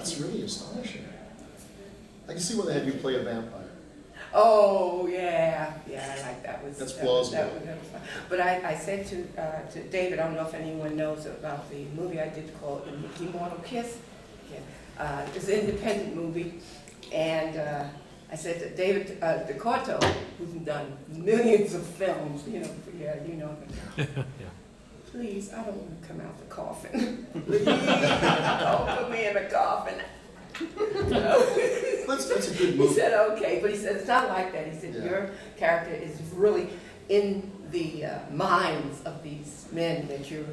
That's really astonishing. I can see why they had you play a vampire. Oh yeah, I like that. That's plausible. That was fun. But I said to David, I don't know if anyone knows about the movie I did called Immortal Kiss. Yeah. It's an independent movie, and I said to David DeCorto, who's done millions of films, you know him. Please, I don't want to come out the coffin. Please, don't put me in the coffin. That's a good movie. He said, okay, but he said, it's not like that. He said, your character is really in the minds of these men that you're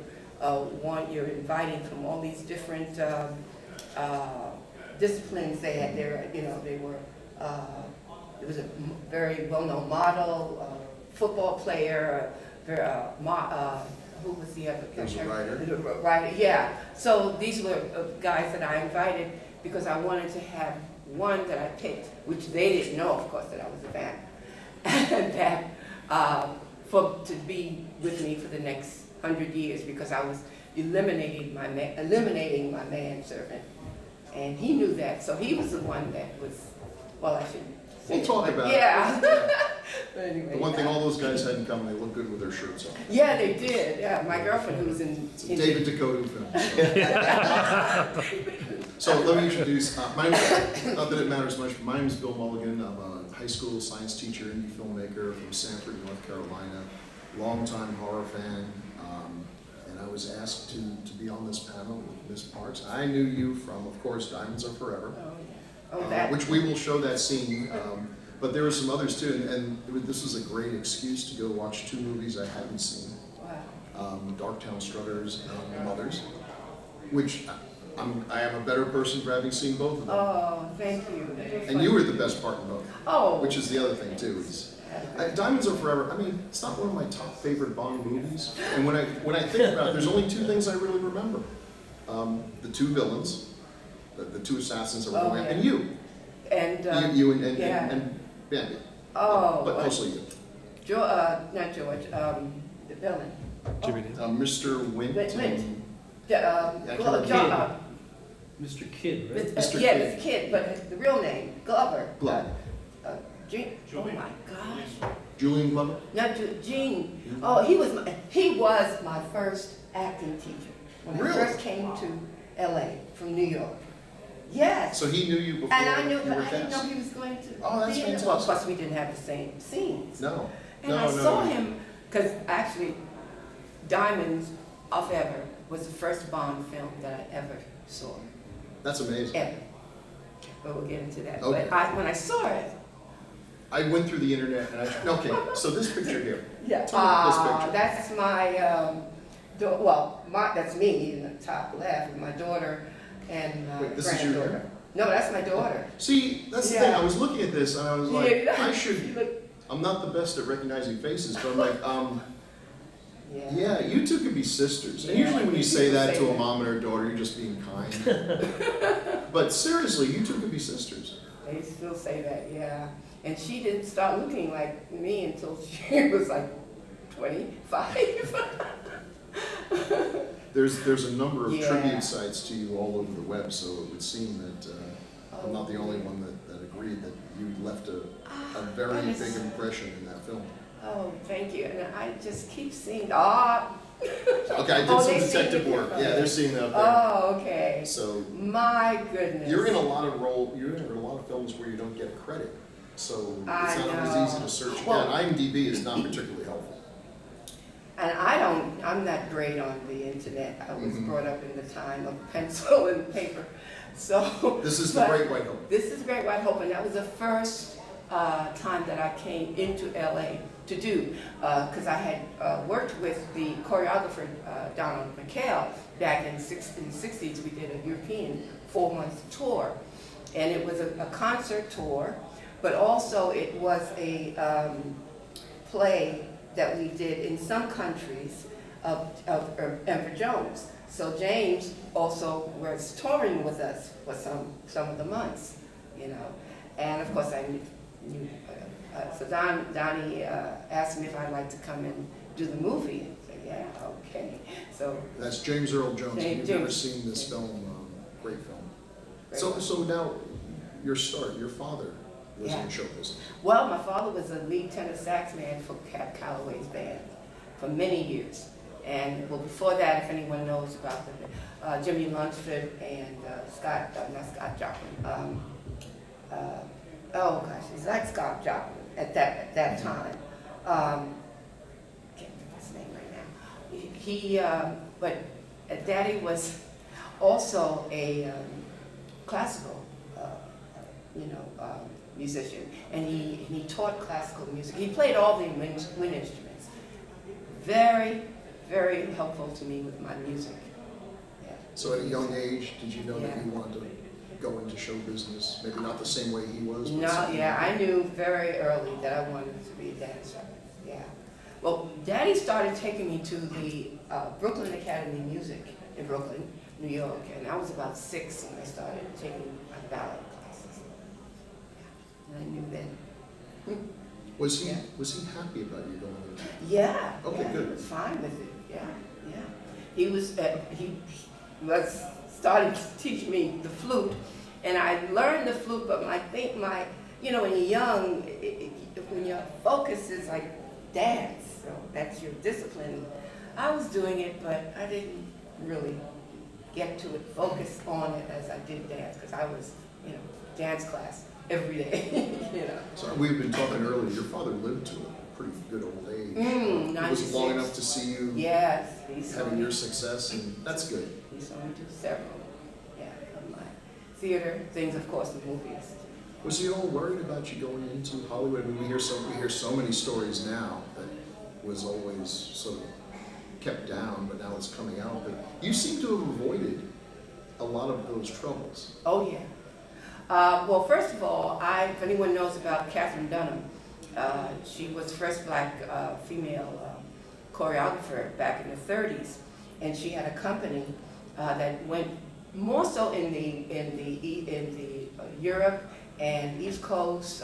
inviting from all these different disciplines. They were, it was a very well-known model, football player, who was the other? There was a writer. Writer, yeah. So these were guys that I invited because I wanted to have one that I picked, which they didn't know, of course, that I was a vamp, and that to be with me for the next 100 years because I was eliminating my manservant, and he knew that, so he was the one that was. Well, I shouldn't. We'll talk about it. Yeah. But anyway, the one thing all those guys had in common, they looked good with their shirts on. Yeah, they did. Yeah, my girlfriend who was in David DeCoto film. So let me introduce, not that it matters much, but my name is Bill Mulligan. I'm a high school science teacher, indie filmmaker from Sanford, North Carolina, longtime horror fan, and I was asked to be on this panel with Ms. Parks. I knew you from, of course, Diamonds Are Forever, which we will show that scene, but there were some others too, and this was a great excuse to go watch 2 movies I hadn't seen, Darktown Strutters and Mothers, which I am a better person for having seen both of them. Oh, thank you. And you were the best part in both. Oh. Which is the other thing too. Diamonds Are Forever. I mean, it's not one of my top favorite Bond movies. And when I think about it, there's only 2 things I really remember: the 2 villains, the 2 assassins that were going, and you. And you and Bambi. Oh. But mostly you. Not George. The villain. Jimmy Mr. Wint. Mr. Kidd, right? Mr. Yeah, Kidd. Mr. Kidd, but the real name, Glover. Glover. Oh my gosh. Julian Glover. Not Gene. Oh, he was my first acting teacher when Really? I first came to L.A. from New York. Yes. So he knew you before And I knew, you but were I didn't know cast? he was going to Oh, that's be in it. fantastic. Well, plus we didn't have the same scenes. No. And I saw him, because actually, Diamonds Are Forever was the first Bond film that I ever saw. That's amazing. Ever. But we'll get into that. Okay. But when I saw it, I went through the internet and okay, so this picture here. yeah, Tell me about this picture. that's my, that's me in the top left with my daughter and my Wait, this is your granddaughter. daughter? No, that's my daughter. See, that's the Yeah. thing. I was looking at this and I was like, Yeah. I should. I'm not the best at recognizing faces, but I'm like, yeah, you 2 could be sisters. And Yeah. usually when you say that to a that. mom and her daughter, you're just being kind. But seriously, you 2 could be sisters. They still say that, yeah. And she didn't start looking like me until she was like 25. There's a number of Yeah. tribute sites to you all over the web, so it would seem that I'm not the only one that agreed that you left a very that is- big impression in that film. Oh, thank you. And I just keep seeing, Okay, I did Oh, some they see detective it. work. Yeah, they're seeing that up there. Oh, okay. So My goodness. you're in a lot of films where you don't get credit, so it's I not always know. easy to search. Well- Again, IMDb is not particularly helpful. And I'm not great on the internet. I was Mhm. brought up in the time of pencil and paper. So. This is the but Great White Hope. This is Great White Hope, and that was the first time that I came into LA to do, because I had worked with the choreographer Donald McHale back in the 60s. We did a European 4-month tour, and it was a concert tour, but also it was a play that we did in some countries of Emperor Jones. So James also was touring with us for some of the months, and of course I knew. So Donnie asked me if I'd like to come and do the movie. I said, yeah, okay. So That's James Earl Jones. If James- you've never seen this film, great film. So now, your father was Yeah. in show business. Well, my father was a lead tenor sax man for Cap Calloway's band for many years. And well, before that, if anyone knows about the Jimmy Lunceford and not Scott Joplin. Oh gosh, he's like Scott Joplin at that time. Can't remember his name right now. But Daddy was also a classical, musician, and he taught classical music. He played all the wind instruments. Very, very helpful to me with my music. Yeah. So at a young age, did you know that Yeah. you wanted to go into show business? Maybe not the same way he was. But No, something yeah, like I knew very early that I wanted to be a dancer. Yeah. Well, Daddy started taking me to the Brooklyn Academy of Music in Brooklyn, New York, and I was about 6 when I started taking my ballet classes. Yeah. And I knew then. Was he Yeah. happy about you going into? Yeah. Okay, yeah, good. He was fine with it. Yeah, yeah. He was starting to teach me the flute, and I learned the flute. But I think when you're young, when your focus is like dance, so that's your discipline. I was doing it, but I didn't really get to it, focus on it as I did dance, because I was, dance class every day. So we've been talking earlier. Your father lived to a pretty good old age. Mm, It was 96. long enough to see you Yes, he saw having me. your success, and that's good. He saw me do several, of my theater things, of course, the movies. Was he at all worried about you going into Hollywood? I mean, we hear so many stories now that was always sort of kept down, but now it's coming out. But you seem to have avoided a lot of those troubles. Oh, yeah. Well, first of all, if anyone knows about Katherine Dunham, she was the first black female choreographer back in the 30s, and she had a company that went more so in the Europe and East Coast,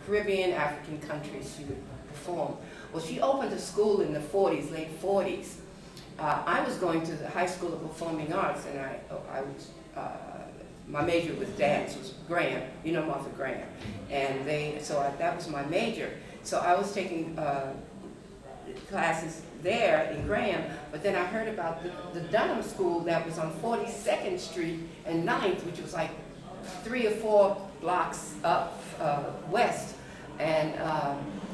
Caribbean, African countries she would perform. Well, she opened a school in the 40s, late 40s. I was going to the High School of Performing Arts, and I was. My major was dance, was Graham, Martha Graham, and that was my major. So I was taking classes there in Graham, but then I heard about the Dunham School that was on 42nd Street and 9th, which was like 3 or 4 blocks up west, and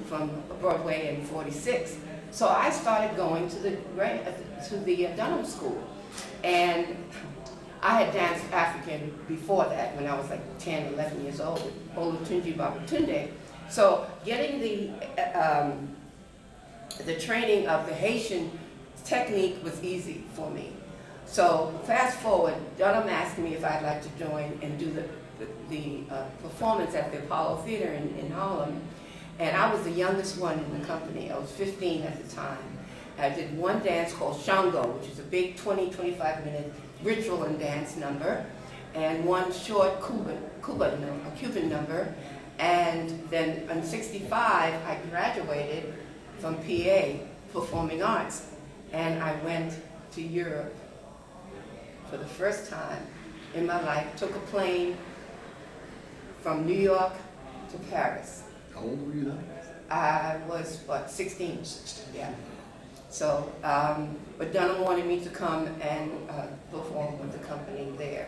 from Broadway and 46. So I started going to the Dunham School, and I had danced African before that when I was like 10, 11 years old with Olutunji Babatunde. So getting the training of the Haitian technique was easy for me. So fast forward, Dunham asked me if I'd like to join and do the performance at the Apollo Theater in Harlem. And I was the youngest one in the company. I was 15 at the time. I did one dance called Shango, which is a big 20, 25-minute ritual and dance number, and one short Cuban number. And then in 65, I graduated from PA, Performing Arts, and I went to Europe for the first time in my life. Took a plane from New York to Paris. How old were you then? I was, 16? 16. Yeah. So, but Dunham wanted me to come and perform with the company there.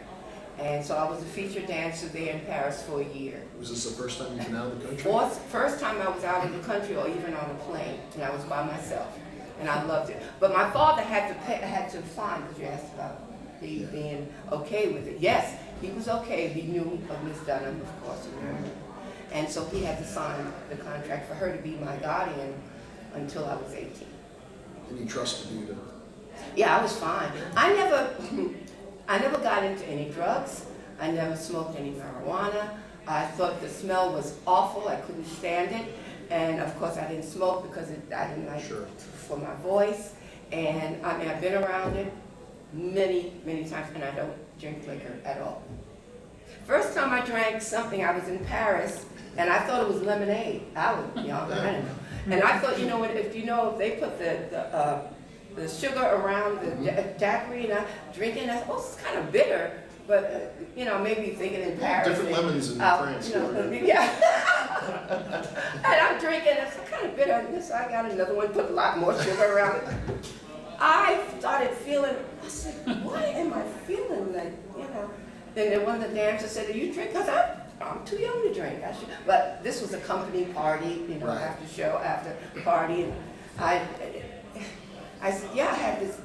And so I was a featured dancer there in Paris for a year. Was this the first time you've been out of the country? First time I was out of the country or even on a plane, and I was by myself. And I loved it. But my father had to fly, because you asked about he being okay with it. Yes, he was okay. He knew of Miss Dunham, of course, he knew her. And so he had to sign the contract for her to be my guardian until I was 18. And he trusted you to... Yeah, I was fine. I never got into any drugs. I never smoked any marijuana. I thought the smell was awful. I couldn't stand it. And of course I didn't smoke because I didn't like it for my voice. And I've been around it many, many times, and I don't drink liquor at all. First time I drank something, I was in Paris, and I thought it was lemonade. I was young, I didn't know. And I thought, if they put the sugar around the daiquiri, and I'm drinking, I thought, oh, it's kind of bitter. But, you know, maybe thinking in Paris. Different and lemons in out, France. You know, yeah. And I'm drinking, it's kind of bitter, so I got another one, put a lot more sugar around it. I started feeling, I said, why am I feeling like, you know? Then one of the dancers said, do you drink? Because I'm too young to drink. I should. But this was a company party, you know, Right. after show, after party. And I said, yeah, I had this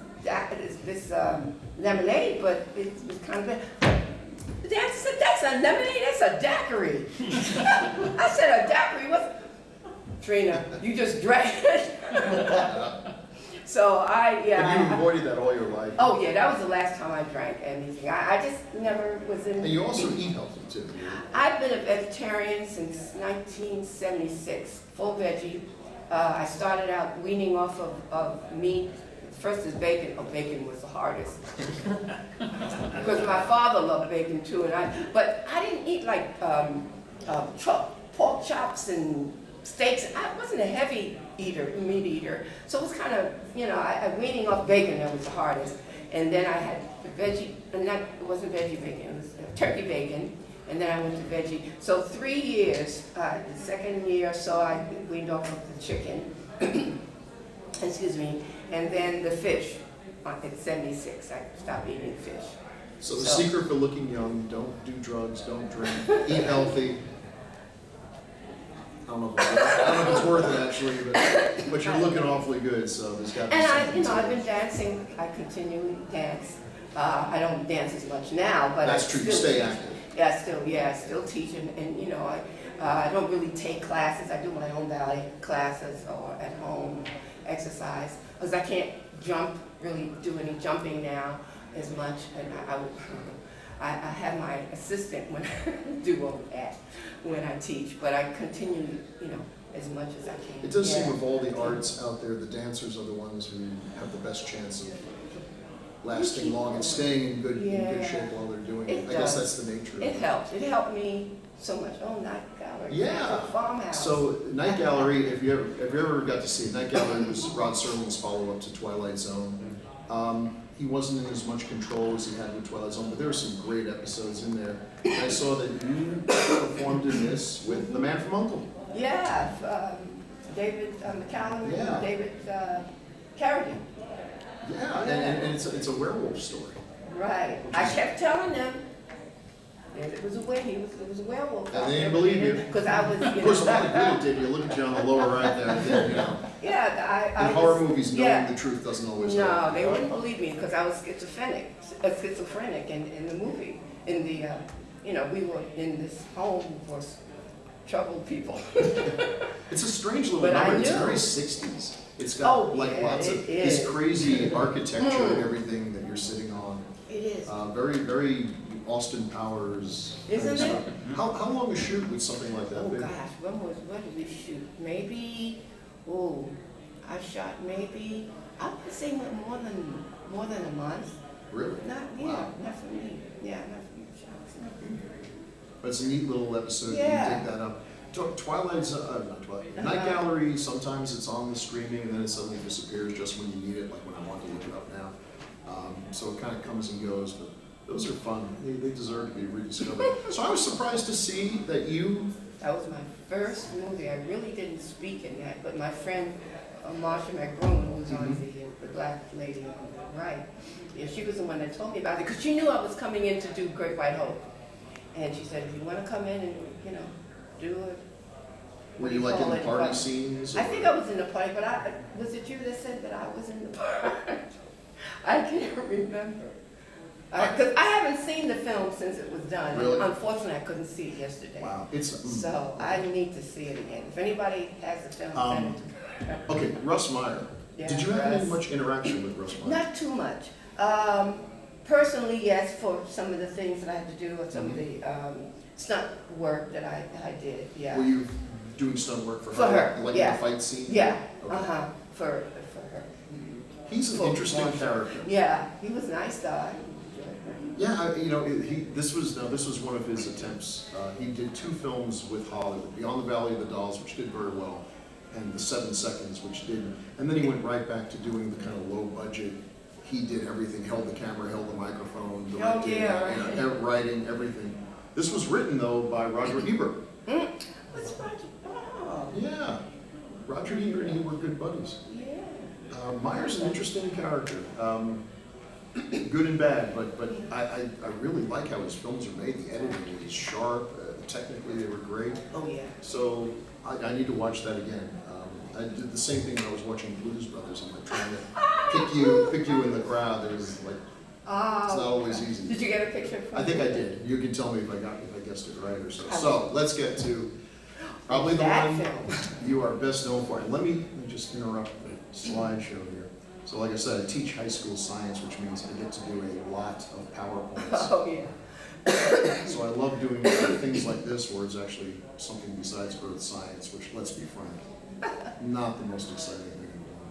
lemonade, but it was kind of bad. The dancer said, that's a lemonade, that's a daiquiri. I said, a daiquiri? What? Trina, you just drank it. So But you I avoided that all your life. oh yeah, that was the last time I drank anything. I just never was in. And you also eat healthy too. I've been a vegetarian since 1976, full veggie. I started out weaning off of meat. First is bacon. Oh, bacon was the hardest. Because my father loved bacon too, but I didn't eat like pork chops and steaks. I wasn't a heavy meat eater. So it was kind of, you know, I weaning off bacon, that was the hardest. And then I had the veggie, and that it wasn't veggie bacon, it was turkey bacon. And then I went to veggie. So 3 years, the second year or so, I weaned off of the chicken. Excuse me. And then the fish. At 76, I stopped eating fish. So the secret for looking young: don't do drugs, don't drink, eat healthy. I don't know if it's worth it actually, but you're looking awfully good, so there's got to be And something to I've it. been dancing. I continually dance. I don't dance as much now, but That's true. You stay active. I still teach, and you know, I don't really take classes. I do my own ballet classes or at home exercise, because I can't really do any jumping now as much, and I have my assistant when I do all that when I teach, but I continue, you know, as much as I can. It does seem with all the arts out there, the dancers are the ones who have the best chance of lasting long and staying in good shape while they're doing it. I guess that's the nature of it. It helps. It helped me so much. Oh, Night Gallery. Yeah. Farmhouse. So Night Gallery, if you ever got to see it, Night Gallery was Rod Serling's follow-up to Twilight Zone. He wasn't in as much control as he had with Twilight Zone, but there were some great episodes in there. And I saw that you performed in this with The Man from U.N.C.L.E. Yeah, David McCallum Yeah. and David Carradine. Yeah, and it's a werewolf story. Right. I kept telling them that it was a werewolf. And they didn't believe you. Because I was, Of course, a lot of good it did. You look at you on the lower right there, and then, you know. Yeah, I In was, horror movies, knowing yeah. the truth doesn't always No, help. they wouldn't believe me because I was schizophrenic in the movie. In the, you know, we were in this home for troubled people. It's a strange little But I number. It's knew. very 60s. It's got lots of it this is. crazy architecture and everything that you're sitting on. It is. Very, very Austin Powers. kind of Isn't it? stuff. How long a shoot would something like that Oh be? gosh, when did we shoot? Maybe, I shot maybe, I would say more than a month. Really? Wow. Not for me. Yeah, not for me. Shots. But it's a neat little episode. Yeah. You can dig that up. Twilight's, not Twilight. Night Gallery, sometimes it's on the streaming and then it suddenly disappears just when you need it, like when I want to look it up now. So it kind of comes and goes, but those are fun. They deserve to be rediscovered. So I was surprised to see that you... That was my first movie. I really didn't speak in that, but my friend Marsha McBroom, who was on the black lady on the right, yeah, she was the one that told me about it because she knew I was coming in to do Great White Hope, and she said, if you want to come in and do it. Were you like in the party scenes? I think I was in the party, but was it you that said that I was in the party? I can't remember. Because I haven't seen the film since it was done. Really? Unfortunately, I couldn't see it yesterday. Wow. So I need to see it again. If anybody has the film, send it to me. Okay, Russ Meyer. Yeah, Did you have Russ. much interaction with Russ Meyer? Not too much. Personally, yes, for some of the things that I had to do, or some of the stunt work that I did, yeah. Were you doing stunt work for her? For her, Like yeah. in the fight scene? Yeah, Okay. for her. He's an For interesting Marsha. character. Yeah, he was nice though. I enjoyed Yeah, this was one of his attempts. He did 2 films with Hollywood, Beyond the Valley of the Dolls, which did very well, and The 7 Seconds, which didn't. And then he went right back to doing the kind of low budget he did everything, held the camera, held the microphone, Oh, directed, yeah, right. writing, everything. This was written though by Roger Ebert. What's Roger? Oh, Yeah, Roger Ebert and he were good buddies. yeah. Meyer's an interesting character, good and bad, but I really like how his films are made. The editing is sharp, technically they were great. Oh, yeah. So I need to watch that again. I did the same thing when I was watching Blues Brothers. I'm like trying to pick you in the crowd. It was like, it's not always easy. Did you get a picture? I think I did. You can tell me if I guessed it right or so. So let's get to probably the That one film. you are best known for. And let me just interrupt the slideshow here. So like I said, I teach high school science, which means I get to do a lot of PowerPoints. Oh, yeah. So I love doing things like this where it's actually something besides earth science, which, let's be frank, not the most exciting thing in the world.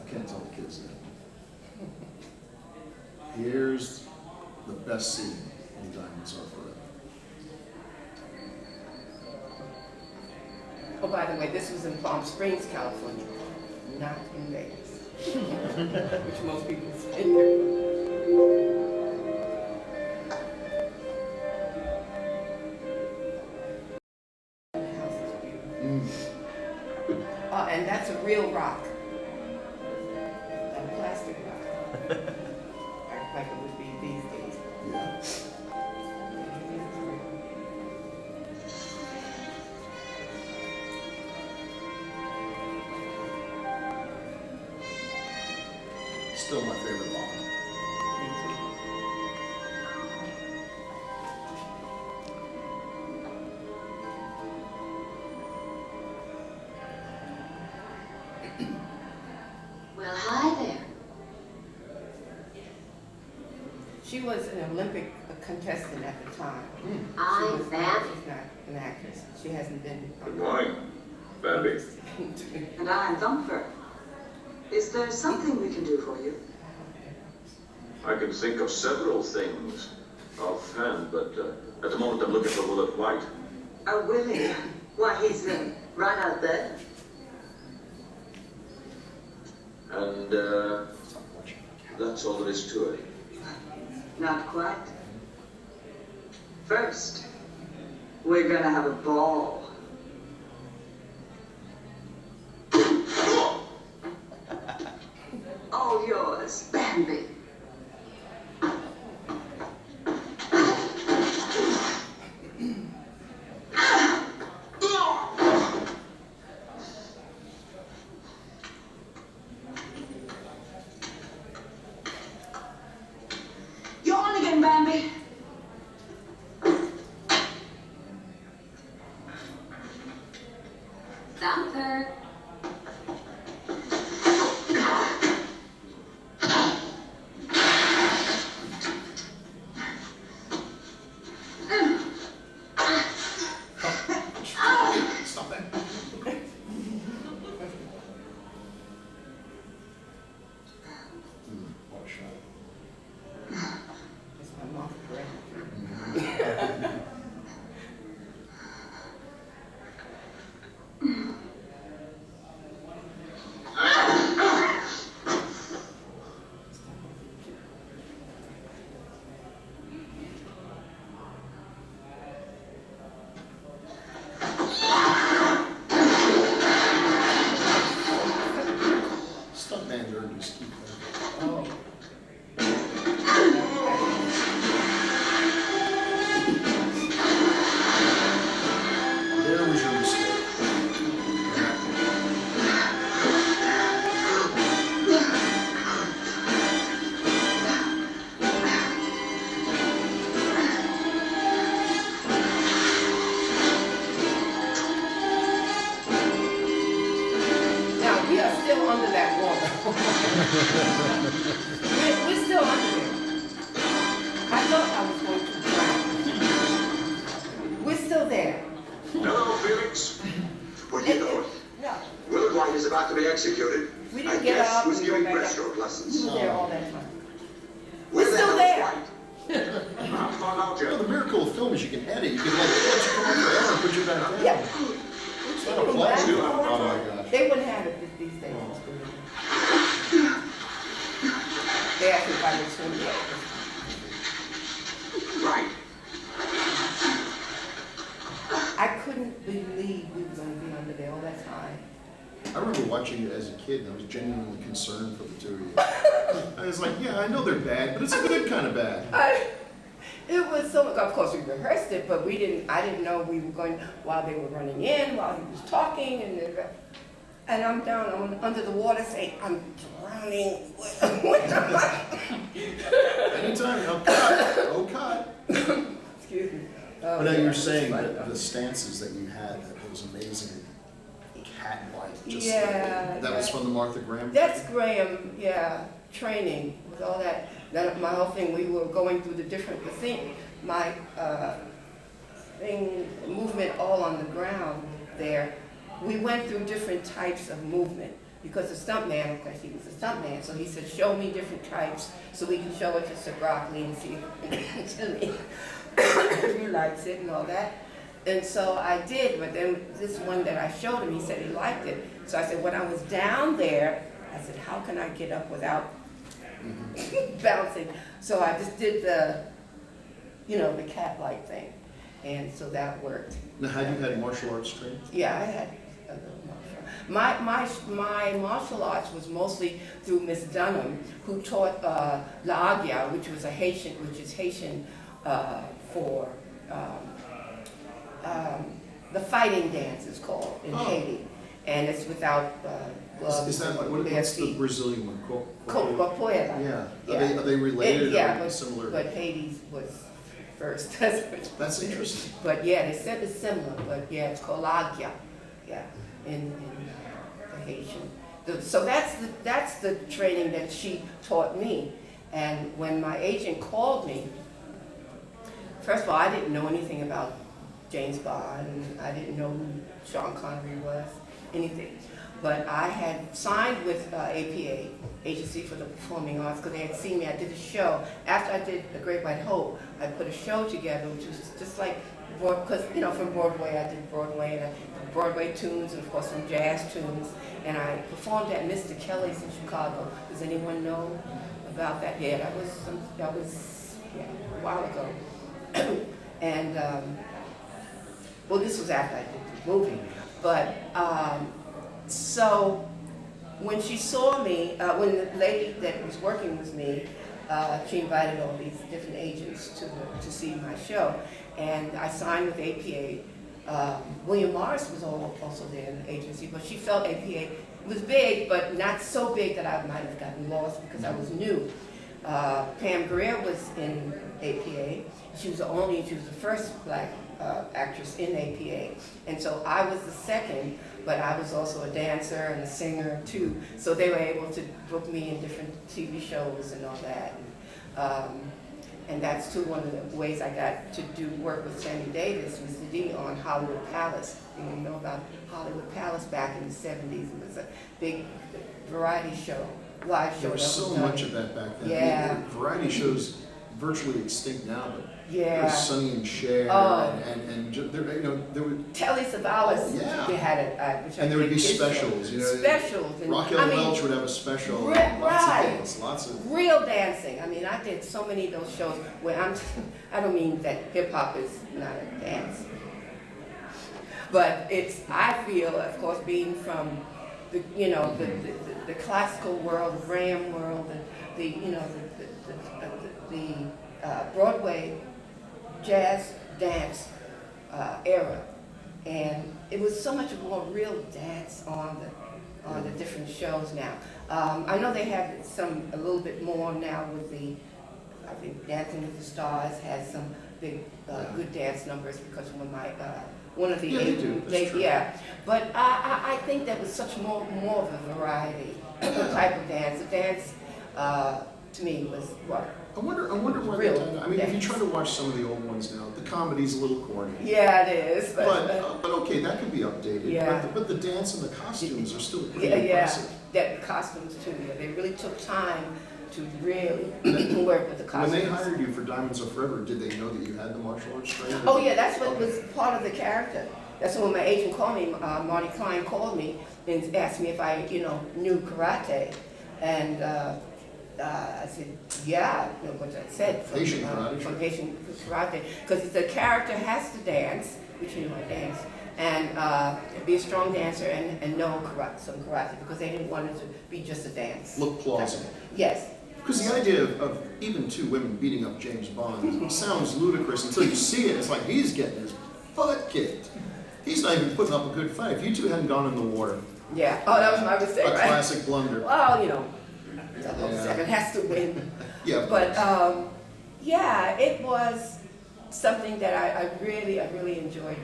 I can't tell the kids that. Here's the best scene in Diamonds Are Forever. Oh, by the way, this was in Palm Springs, California, not in Vegas, which most people say. The house is beautiful. And that's a real rock, not a plastic rock, like it would be these days. Yeah. Still my favorite Bond. Me too. Well, hi there. She was an Olympic contestant at the time. I'm She's Bambi. not an actress. She hasn't been. Good morning, Bambi. And I'm Thumper. Is there something we can do for you? I can think of several things offhand, but at the moment I'm looking for Willard White. Oh, Willie. Why, he's right out there. And that's all there is to it. Not quite. First, we're gonna have a ball. All yours, Bambi. You're on again, Bambi. Thumper. Stop that. What a shot. It's my mouth breath. Stuntman nerd just keep that. Oh. There was your mistake. Now, we are still under that water. We're still under there. I thought I was going to drown. We're still there. Hello, Felix. What do you know? No, Willard White is about to be executed. we I didn't get guess up who's and go giving back up. breaststroke We lessons. were there all that time. Where the still hell is there. White? I'll find out You know, yet. the miracle of film is you can edit. You can like, let you come on forever and put you back down. Yeah. It's not a flash. Oh my gosh. They wouldn't have it these days. They have everybody would swim there. Right. I couldn't believe we were going to be under there all that time. I remember watching it as a kid, and I was genuinely concerned for the two of you. I was like, yeah, I know they're bad, but it's a good kind of bad. It was so, of course we rehearsed it, but I didn't know we were going, while they were running in, while he was talking, and I'm down under the water saying, I'm drowning. Anytime, no cut, no cut. Excuse me. But now you're saying that the stances that you had, that was amazing, cat-like, just Yeah, that was from the Martha Graham? That's Graham, yeah, training, with all that. My whole thing, we were going through the different, my movement all on the ground there. We went through different types of movement because the stuntman, of course, he was a stuntman, so he said, show me different types so we can show it to Sir Broccoli and see if he likes it and all that. And so I did, but then this one that I showed him, he said he liked it. So I said, when I was down there, I said, how can I get up without bouncing? So I just did the cat-like thing. And so that worked. Now, had you had martial arts training? Yeah, I had a little martial. My martial arts was mostly through Miss Dunham, who taught La Agia, which is Haitian for the fighting dance is called in Haiti, and it's without gloves. Is that like, what's the Brazilian one? Capoeira. Yeah. Are they related or but similar? But Haiti's was first. That's interesting. But yeah, they said it's similar, but yeah, it's called Agia. Yeah, in the Haitian. So that's the training that she taught me. And when my agent called me, first of all, I didn't know anything about James Bond, and I didn't know who Sean Connery was, anything. But I had signed with APA, Agency for the Performing Arts, because they had seen me. I did a show. After I did The Great White Hope, I put a show together, which was just like, because, from Broadway, I did Broadway, and I did Broadway tunes, and of course some jazz tunes. And I performed at Mr. Kelly's in Chicago. Does anyone know about that? Yeah, that was a while ago. And, well, this was after I did the movie. But, so when she saw me, when the lady that was working with me, she invited all these different agents to see my show. And I signed with APA. William Morris was also there in the agency, but she felt APA was big, but not so big that I might have gotten lost because I was new. Pam Grier was in APA. She was the first black actress in APA. And so I was the second, but I was also a dancer and a singer too. So they were able to book me in different TV shows and all that. And that's too one of the ways I got to do work with Sammy Davis, Mr. D, on Hollywood Palace. You know about Hollywood Palace back in the 70s. It was a big variety show, live show. There was so much of that back then. Yeah. Variety shows virtually extinct now, but Yeah. there was Sonny and Cher, and there were Telly Savalas, Oh, yeah. they had it, which I and there would think be is specials. specials. And, Raquel Welch would have a special. Right. Lots of. Real dancing. I mean, I did so many of those shows where I don't mean that hip hop is not a dance, but I feel, of course, being from the classical world, the Graham world, the Broadway jazz dance era, and it was so much more real dance on the different shows now. I know they have a little bit more now with I think Dancing with the Stars has some big good dance numbers because one of the Yeah, they do. That's true. But I think that was such more of a variety type of dance. The dance to me was what. I wonder why Real they. I mean, if you dance. try to watch some of the old ones now, the comedy's a little corny. Yeah, it is. But okay, that could be updated. Yeah. But the dance and the costumes are still pretty Yeah, impressive. that costumes too. Yeah, they really took time to really work with the When costumes. they hired you for Diamonds Are Forever, did they know that you had the martial arts training? Oh yeah, that's what was part of the character. That's when my agent called me. Marty Klein called me and asked me if I, knew karate, and I said, yeah, you know, what I said. Haitian karate. From Haitian karate, because the character has to dance, which you know I dance, and be a strong dancer and know some karate, because they didn't want it to be just a dance. Look plausible. Yes. Because the idea of even two women beating up James Bond sounds ludicrous until you see it. It's like he's getting his butt kicked. He's not even putting up a good fight. If you two hadn't gone in the water, Yeah. Oh, that was my mistake, a right? classic blunder. Well, you know, Yeah. 007 has to win. Yeah, But yeah, it was something that I really enjoyed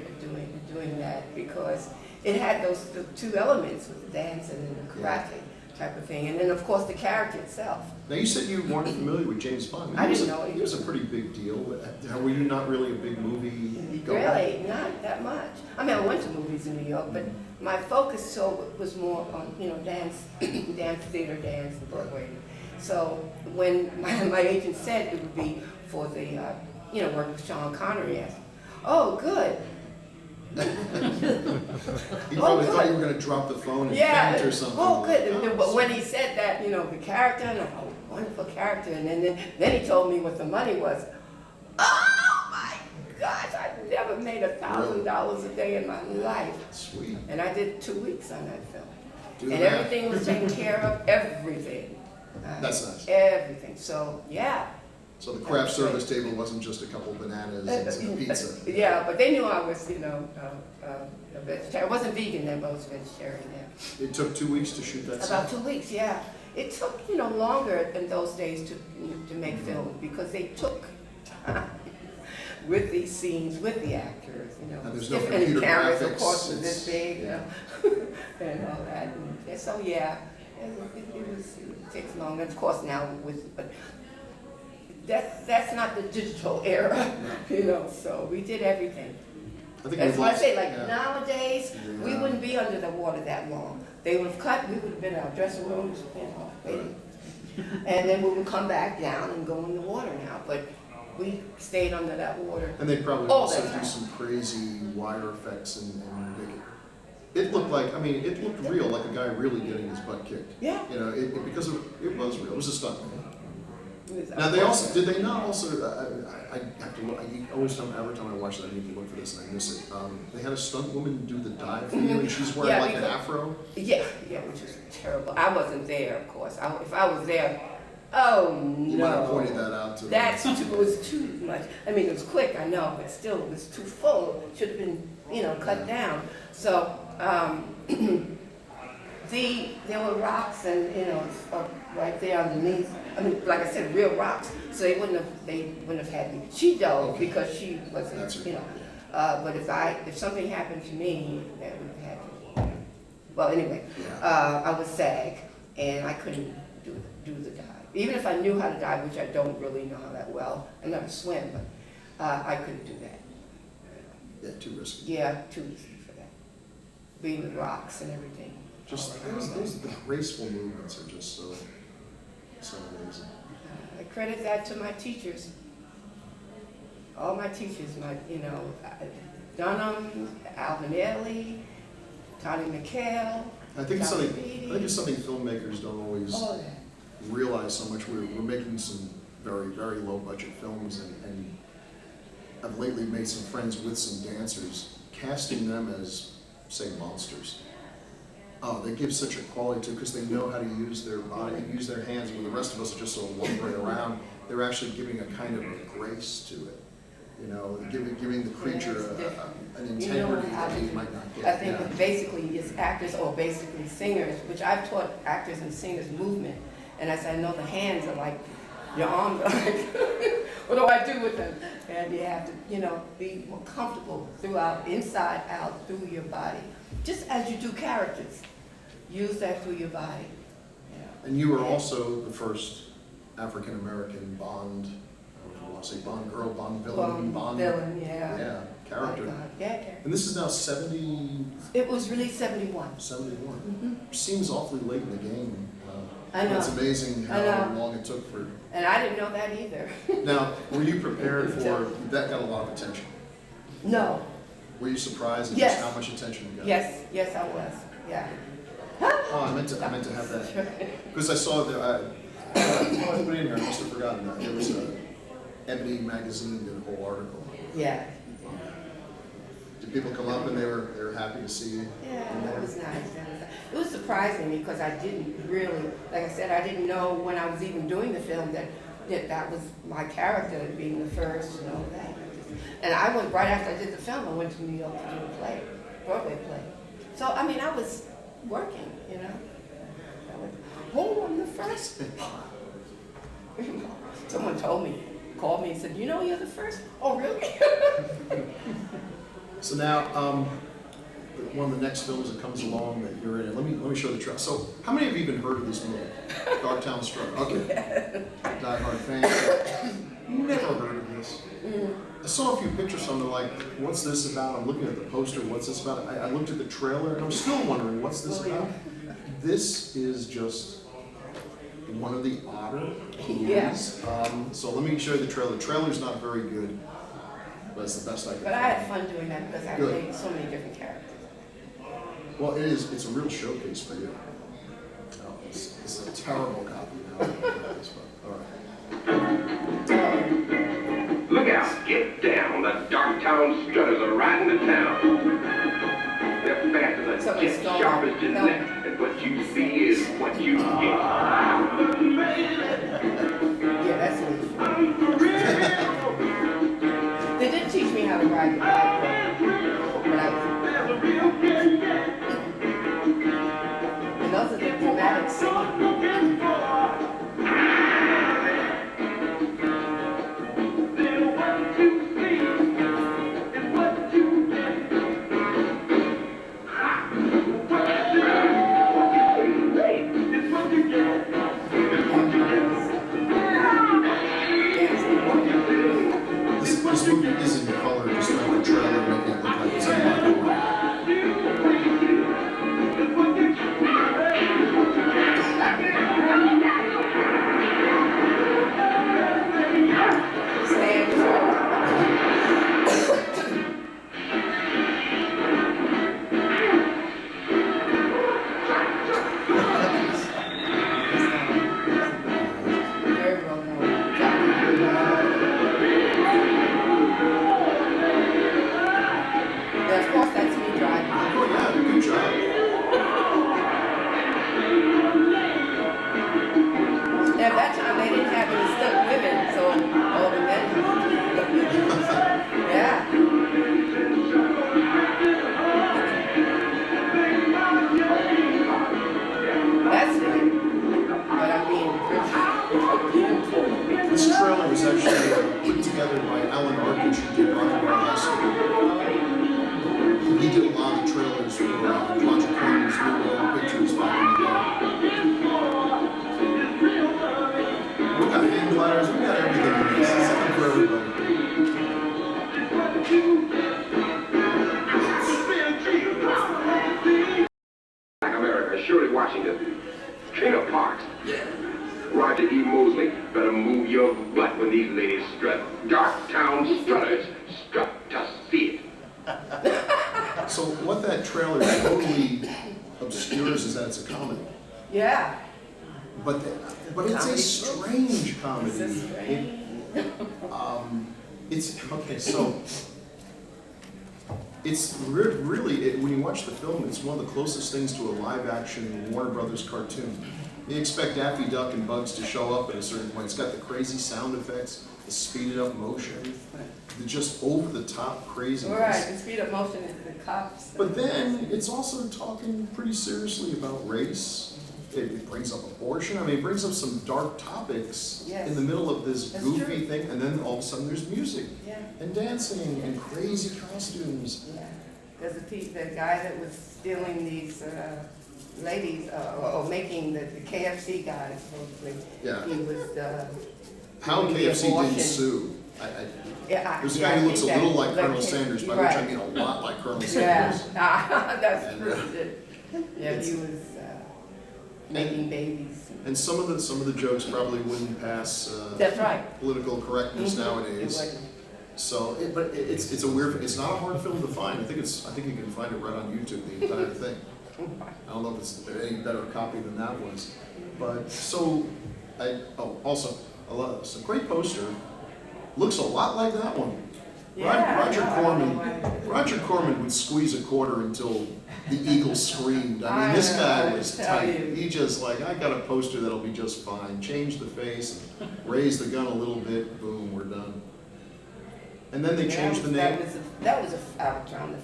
doing that, because it had the two elements with the dance and the karate type of thing, and then of course the character itself. Now you said you weren't familiar with James Bond. I He was didn't a- know he was a pretty big deal. Were you not really a big movie goer? Really, not that much. I mean, I went to movies in New York, but my focus was more on, you know, dance, theater dance, and Broadway. So when my agent said it would be for the, you know, work with Sean Connery, I said, oh, good. He probably thought you were going to drop the phone and Yeah. faint or something. Oh, good. Oh, But when he said that, you know, the character, and oh, wonderful character, and then he told me what the money was. Oh my gosh, I've never made $1,000 a day in my life. Sweet. And I did 2 weeks on that film. Do And that. everything was taken care of, everything. That's nice. Everything. So, yeah. So the craft service table wasn't just a couple bananas and a pizza. Yeah, but they knew I was, you know, a vegetarian. I wasn't vegan then, but I was vegetarian then. It took 2 weeks to shoot that About scene? 2 weeks, yeah. It took, you know, longer in those days to make film, because they took time with these scenes, with the actors, you know. And there's no different computer cameras, graphics, of course, was it's- this big, you yeah. know, and all that. And so, yeah, it takes long. And of course now but that's not the digital era, you know, so we did everything. I think That's we've why I lost- say, like, yeah. nowadays, we Yeah. wouldn't be under the water that long. They would have cut, we would have been in our dressing rooms, you know, waiting. And then we would come back down and go in the water now, but we stayed under that water. And they'd probably All also that do time. some crazy wire effects and it looked like, I mean, it looked real, like a guy really getting his butt kicked. Yeah. You know, because it was real, it was a stunt. It was- Now, they also, did they not also, I have to look, every time I watch that, I need to look for this and I miss it. They had a stunt woman do the dive for you and she's wearing Yeah, like an because- afro. Yeah, which is terrible. I wasn't there, of course. If I was there, oh no. You might have pointed that out to them. It was too much. I mean, it was quick, I know, but still, it was too full. Should have been, you know, cut down. So, there were rocks and, you know, right there underneath. I mean, like I said, real rocks. So they wouldn't have had me. She dove because she wasn't, That's her. you know. But if something happened to me, that would have had me. Well, anyway, I was SAG and I couldn't do the dive. Even if I knew how to dive, which I don't really know how that well. I never swim, but I couldn't do that. Yeah, too risky. Yeah, too easy for that. Being with rocks and everything. Just, the graceful movements are just so amazing. I credit that to my teachers. All my teachers, you know, Dunham, Alvin Ailey, Tony McHale. I think it's Dr. something, Beatty. I think it's something filmmakers don't always All that. realize so much. We're making some very, very low budget films and I've lately made some friends with some dancers, casting them as, say, monsters. Oh, they give such a quality to it because they know how to use their body and use their hands. When the rest of us are just sort of lumbering around, they're actually giving a kind of a grace to it. You know, giving the creature an integrity that he might not get. I think Yeah. that basically it's actors or basically singers, which I've taught actors and singers movement. And as I know, the hands are like, your arms are like, what do I do with them? And you have to, you know, be more comfortable throughout, inside, out, through your body. Just as you do characters, use that through your body. Yeah. And you were also the first African-American Bond, I don't know if you want to say Bond girl, Bond villain, Villain, yeah. yeah, character. Yeah, character. And this is now 70, It was released 71. 71. Seems awfully late in the game. I know. It's amazing I how know. long it took for. And I didn't know that either. Now, were you prepared for, that got a lot of attention. No. Were you surprised at Yes. just how much attention you got? Yes, I was. Yeah. Oh, I meant to have that. Because I saw that, I put it in here, I must have forgotten that. There was a Ebony magazine did a whole article. Yeah. Did people come up and they were happy to see you? Yeah, that was nice. It was surprising me because I didn't really, like I said, I didn't know when I was even doing the film that was my character being the first and all that. And I went right after I did the film. I went to New York to do a play, Broadway play. So I mean, I was working, you know. I was, oh, I'm the first. Someone told me, called me and said, you know, you're the first. Oh, really? So now, one of the next films that comes along that you're in, let me show the trailer. So, how many of you even heard of this movie? Dogtown Strut. Okay. Die Hard fan. Never heard of this. I saw a few pictures, so I'm like, what's this about? I'm looking at the poster, what's this about? I looked at the trailer, and I'm still wondering, what's this about? This is just one of the odder movies. So let me show you the trailer. The trailer's not very good, but it's the best I could But I find. had fun doing that because I Good. played so many different characters. Well, it's a real showcase for you. Oh, it's a terrible copy now. All right. Look out, get down. The Darktown Strutters are riding to town. They're fast as a Somebody's jet, going sharp on. as Jeanette. And what you see is what you get. Yeah, that's me. They did teach me how to ride the bike when I was and those are the dramatic singing. This movie is in color, just like the trailer making it look like it's in black and white. Very well known. Yeah, of course, that's me driving. Oh yeah, good job. At that time, they didn't have any stuck women, so all the men. Yeah. That's it. But I mean, This trailer was actually put together by Alan Arkin, who did Running Around High School. He did a lot of trailers for Roger Corman's New World Pictures back in the day. We got hang gliders, we got everything in this. It's something for everybody. Black America, Shirley Washington, Trina Parks. Roger E. Mosley, better move your butt when these ladies strut. Darktown Strutters, strut to see it. So what that trailer totally obscures is that it's a comedy. yeah. But it's a strange comedy. It's a strange. It's okay. So it's really when you watch the film, it's one of the closest things to a live-action Warner Brothers cartoon. You expect Daffy Duck and Bugs to show up at a certain point. It's got the crazy sound effects, the speeded up motion, the just over-the-top craziness. All right, the speed of motion is the cops. But then it's also talking pretty seriously about race. It brings up abortion. I mean, it brings up some dark topics Yes. in the middle of this That's goofy true. thing, and then all of a sudden there's music Yeah. and dancing and crazy costumes. Yeah, because the guy that was stealing these ladies, or making the KFC guys, supposedly, Yeah. he was How doing the KFC abortion. didn't sue? Yeah, There's a yeah, guy I who looks a think little that- like Colonel Sanders, by which I right. mean a lot like Colonel Yeah, Sanders. that's And, true. Yeah, it's- he was making babies. And some of the jokes probably wouldn't pass That's right. political correctness Mhm. nowadays. It wasn't. So, it's a weird. It's not a hard film to find. I think you can find it right on YouTube. The entire thing. I don't know if it's any better copy than that was, but so Also, it's a great poster. Looks a lot like that one. Yeah, Roger Corman would squeeze a quarter until the Eagles screamed. I mean, this guy was tight. He just like, I got a poster that'll be just fine. Change the face, raise the gun a little bit, boom, we're done. And then they changed the name. That was Albatron, the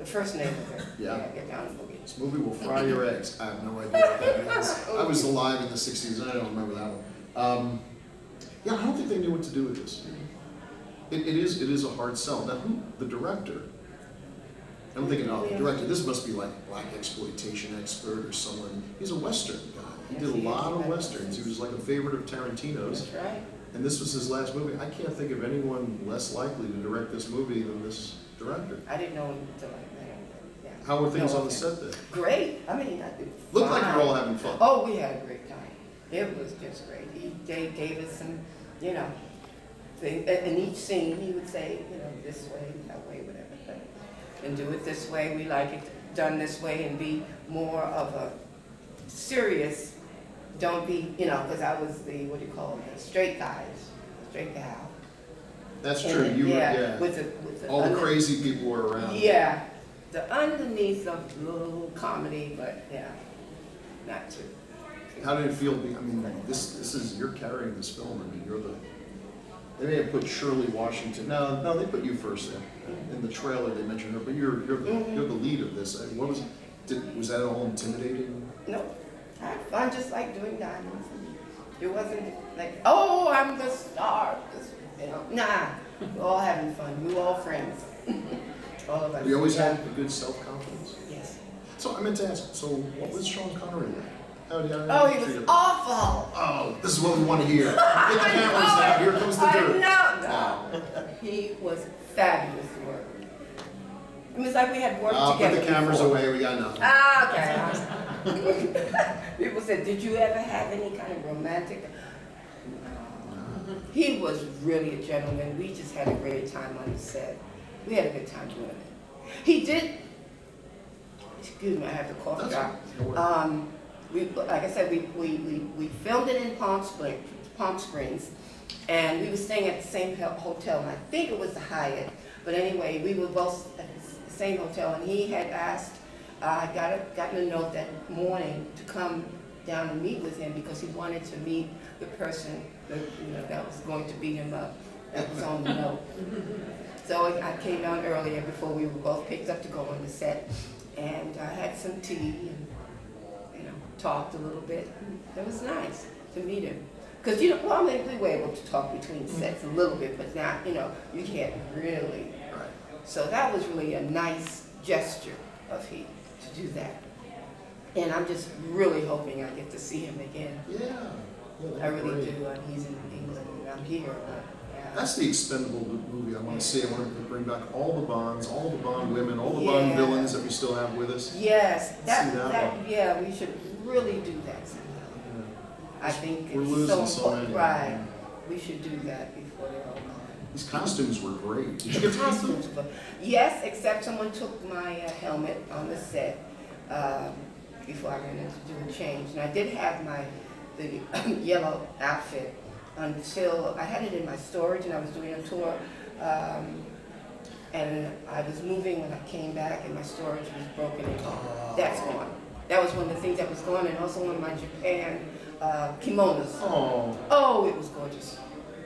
first name of it. Yeah. Get down the movie. This movie will fry your eggs. I have no idea what that means. I was alive in the 60s, and I don't remember that one. Yeah, I don't think they knew what to do with this. It is a hard sell. Now, the director? I'm thinking, the director, this must be like a black exploitation expert or someone. He's a Western guy. He did a lot of Westerns. He was like a favorite of Tarantino's. That's right. And this was his last movie. I can't think of anyone less likely to direct this movie than this director. I didn't know him until like that. Yeah. How were things on the set then? Great. I mean, I did Looked like fine. you're all having fun. Oh, we had a great time. It was just great. They gave us some, thing, in each scene he would say, this way, that way, whatever. But, and do it this way. We like it done this way, and be more of a serious. Don't be, because I was the the straight guys, straight gal. That's true. You were, yeah. With the all the crazy people were around. Yeah, the underneath of a little comedy, but yeah, not too. How did it feel? I mean, this is, you're carrying this film. I mean, you're the. They may have put Shirley Washington. No, they put you first there. In the trailer, they mentioned her, but you're the lead of this. What was? Was that all intimidating? No, I had fun, just like doing Diamonds. It wasn't like, oh, I'm the star. Nah, we're all having fun. We were all friends. All of us. You always had a good self-confidence. Yes. So I meant to ask. So what was Sean Connery like? How did Oh, he was awful. Oh, this is what we want to hear. Get the cameras out. Here comes the dirt. No. He was fabulous to work with. It was like we had worked together. Put the cameras before. away. We got nothing. Okay. People said, did you ever have any kind of romantic? He was really a gentleman. We just had a great time on the set. We had a good time doing it. He did. Excuse me, I have to cough drop. Like I said, we filmed it in Palm Springs, and we were staying at the same hotel, and I think it was the Hyatt. But anyway, we were both at the same hotel, and he had asked, I gotten a note that morning to come down and meet with him because he wanted to meet the person that was going to beat him up. That was on the note. So I came down earlier before we were both picked up to go on the set, and I had some tea and talked a little bit. It was nice to meet him. Because, we were able to talk between sets a little bit, but not, you can't really. Right. So that was really a nice gesture of him to do that. And I'm just really hoping I get to see him again. Yeah. I really do. He's in England and I'm here. But, yeah. That's the expendable movie I want to see. I want to bring back all the Bonds, all the Bond women, all the Bond villains that we still have with us. Yes. That we should really do that somehow. Yeah. I think We're it's losing so so important. many. Right. We should do that before they're all gone. These costumes were great. Did you get to keep them? Yes, except someone took my helmet on the set before I went in to do a change. And I did have the yellow outfit until I had it in my storage and I was doing a tour. And I was moving when I came back and my storage was broken and that's gone. That was one of the things that was gone, and also one of my Japan kimonos. Oh, it was gorgeous.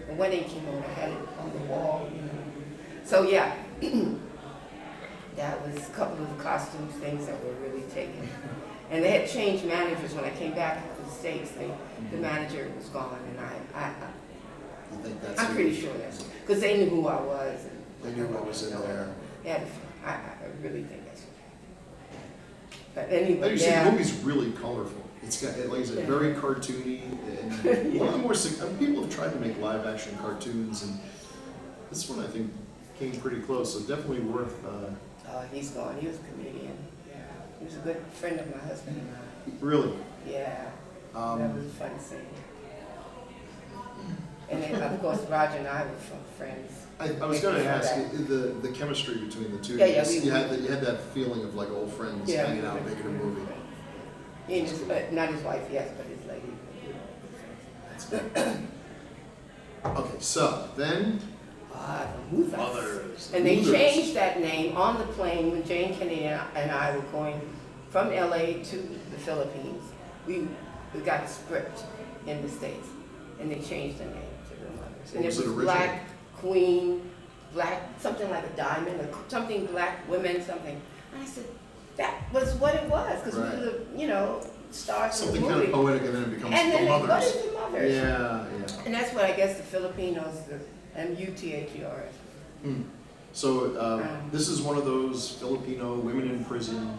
A wedding kimono. I had it on the wall, So yeah, that was a couple of the costume things that were really taken. And they had changed managers when I came back to the States. The manager was gone, and I'm pretty sure that's because they knew who I was. They knew what was in there. Yeah, I really think that's. But anyway, You see, the movie's really colorful. It's got, like I said, very cartoony. And one of the more, people have tried to make live action cartoons, and this one I think came pretty close. So definitely worth. He's gone. He was a comedian. Yeah, he was a good friend of my husband and I. Really. Yeah, that was a fun scene. And then, of course, Roger and I were friends. I was going to ask the chemistry between the two. Yeah, you had that feeling of like old friends hanging out making a movie. He and not his wife, yes, but his lady. Okay, so then The Mothers. Mothers. And they Mothers. changed that name on the plane when Jane Kennedy and I were going from LA to the Philippines. We got a script in the States, and they changed the name to the Mothers. What And was it it was originally? Black Queen, Black, something like a diamond, or something Black women, something. And I said, that was what it was, because Right. we were, you know, stars of the something movie. kind of poetic, and then it becomes And then the they, what Mothers. is the Mothers? Yeah, yeah. And that's what I guess the Filipinos, the M-U-T-H-E-R-S. Hmm. So this is one of those Filipino women in prison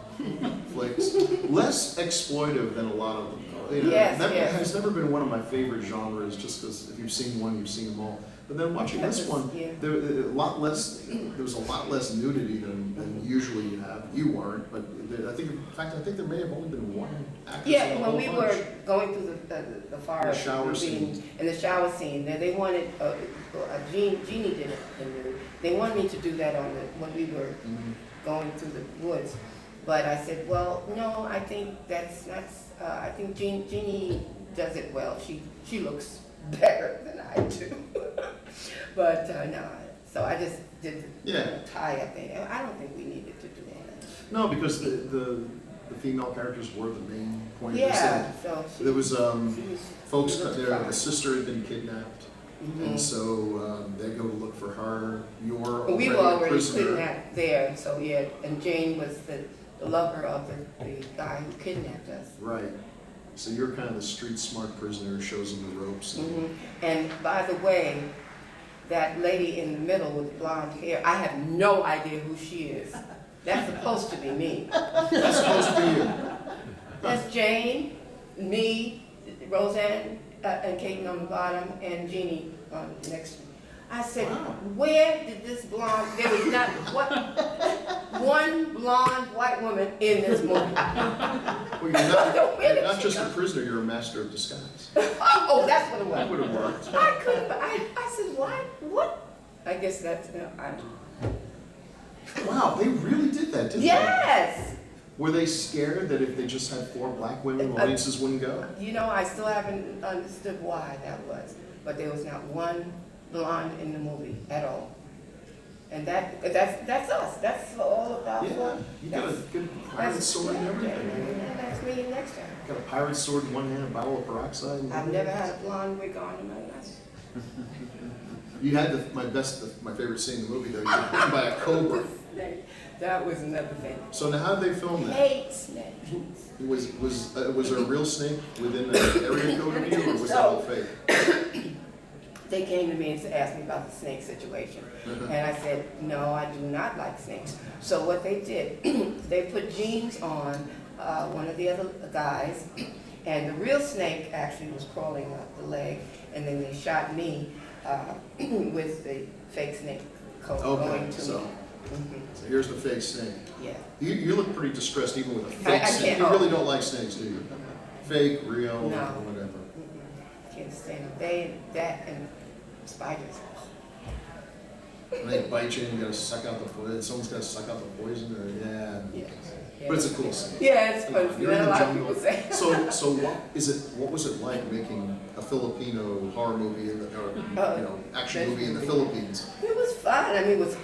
flicks, less exploitive than a lot of them. You know, Yes, that yes. has never been one of my favorite genres, just because if you've seen one, you've seen them all. But then watching That this was- one, yeah. there was a lot less nudity than usually you have. You weren't, but I think there may have only been one actress in Yeah, the when whole we bunch. were going through the fire The shower scene. in the shower scene, they wanted Jeannie did it, and they wanted me to do that when we were Mhm. going through the woods. But I said, well, no, I think that's not. I think Jeannie does it well. She looks better than I do. But no, so I just did the Yeah. tie up there. I don't think we needed to do that. No, because the female characters were the main point of the Yeah, scene. so she, There was she was folks, she looked their fine. sister had been kidnapped, Mhm. and so they go to look for her. You're We were already a already prisoner. kidnapped there, so yeah, and Jane was the lover of the guy who kidnapped us. Right. So you're kind of the street smart prisoner who shows them the ropes. Mhm. And by the way, that lady in the middle with blonde hair, I have no idea who she is. That's supposed to be me. That's supposed to be you. That's Jane, me, Roseanne, and Katie on the bottom, and Jeannie next to me. I said, Wow. where did this blonde, there was not one blonde white woman in this movie. Well, you're Where did not she just go? a prisoner, you're a master of disguise. Oh, that's what it That was. would have worked. I couldn't, I said, what? I guess that's, Wow, they really did that, didn't they? yes! Were they scared that if they just had 4 black women, audiences wouldn't go? You know, I still haven't understood why that was, but there was not one blonde in the movie at all. And that's us, that's all about. Yeah, you got a good pirate sword and everything. Yeah, that's me next time. Got a pirate sword in one hand, a bottle of peroxide. in the I've other. never had a blonde wig on in my life. You had my favorite scene in the movie though. You got bitten by a cobra. That was another thing. So now how did they film that? Hate snakes. Was there a real snake within the area code of you, or was that all fake? They came to me and asked me about the snake situation. And I said, no, I do not like snakes. So what they did, they put jeans on one of the other guys, and the real snake actually was crawling up the leg, and then they shot me with the fake snake coat Okay, going to so- me. Mhm. So here's the fake snake. Yeah. You look pretty distressed even with a I fake snake. can't- You oh. really don't like snakes, do you? Fake, real, No. whatever. Can't stand them. That and spiders. And they bite you and you gotta suck out the poison. Someone's gotta suck out the poison or, yeah. Yeah. But it's a cool scene. Yeah, it's Come on, fun. you're in A the lot of jungle. people say. So what was it like making a Filipino horror movie or action movie in the Philippines? It was fun. I mean, it was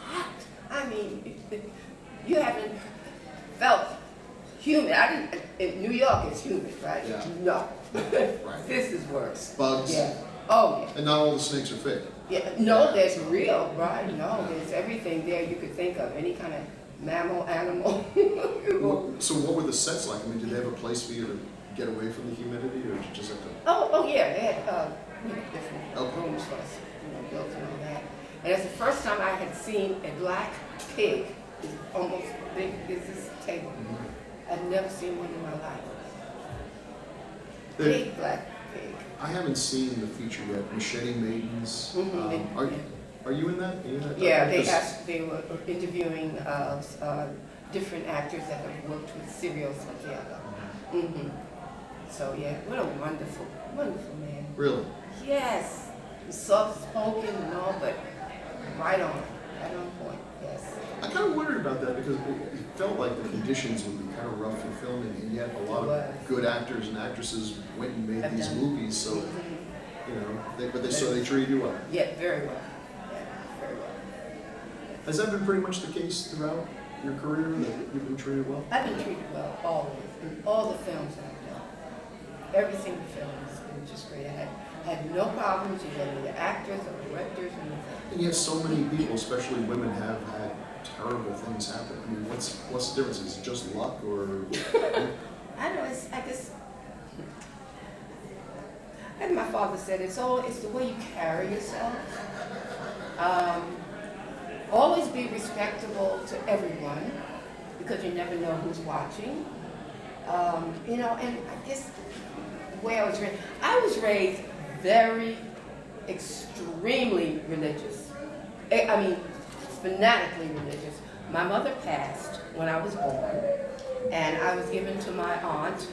hot. I mean, you haven't felt humid. In New York, it's humid, right? Yeah. No. Right. This is worse. Bugs. Yeah. Oh, yeah. And not all the snakes are fake. Yeah. No, there's real, right? No, there's everything there you could think of. Any kind of mammal, animal. So what were the sets like? I mean, did they have a place for you to get away from the humidity, or did you just have to? Oh yeah, they had different Okay. rooms for us, built and all that. And it's the first time I had seen a black pig, it's almost big as this table. I'd never seen one in my life. They- Big black pig. I haven't seen the feature yet, Machete Maidens. Mhm, Are you in that? Are you in that? Yeah, they Because- they were interviewing different actors that have worked with serial together. Hmm. So yeah, what a wonderful, wonderful man. Really? Yes, soft spoken and all, but right on point. Yes. I kind of wondered about that because it felt like the conditions would be kind of rough for filming, and yet a lot It was. of good actors and actresses went and made Have these done. movies. So So they treated you well. Yeah, very well. Yeah, very well. Has that been pretty much the case throughout your career, that you've been treated well? I've been treated well, always, in all the films that I've done. Every single film has been just great. I had no problems with any of the actors or directors or anything. And yet so many people, especially women, have had terrible things happen. I mean, what's the difference? Is it just luck or? I don't know, I guess, as my father said, it's the way you carry yourself. Always be respectable to everyone, because you never know who's watching. You know, and I guess the way I was raised very, extremely religious. I mean, fanatically religious. My mother passed when I was born, and I was given to my aunt,